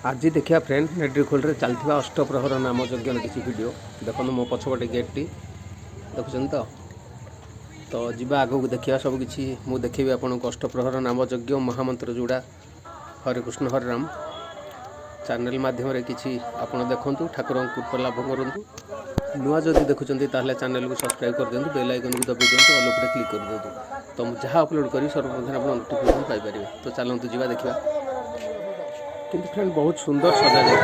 आज देखिए फ्रेंड नेट्रिखोल चलता अष्टप्रहर नाम यज्ञ किसी वीडियो देखो मो पछपटे गेट्टी देखुं तो जीवा आग को देखा सबकि मुझे देखी आपको अष्टप्रहर नाम यज्ञ महामंत्र जोड़ा हरे कृष्ण हरे राम चैनल माध्यम किसी आप देखूँ ठाकुर कृपा लाभ करूँ नुआ जदि देखुं ताहले चैनल को सब्सक्राइब कर दिंतु बेल आइकन को दबी दिंतु ऑल पर क्लिक कर दिंतु तो जहाँ अपलोड करी सर्वप्रथम आप नोटिफिकेशन पाइपर। तो चलतु जीवा देखा किंतु फ्रेंड बहुत सुंदर सजा जाए।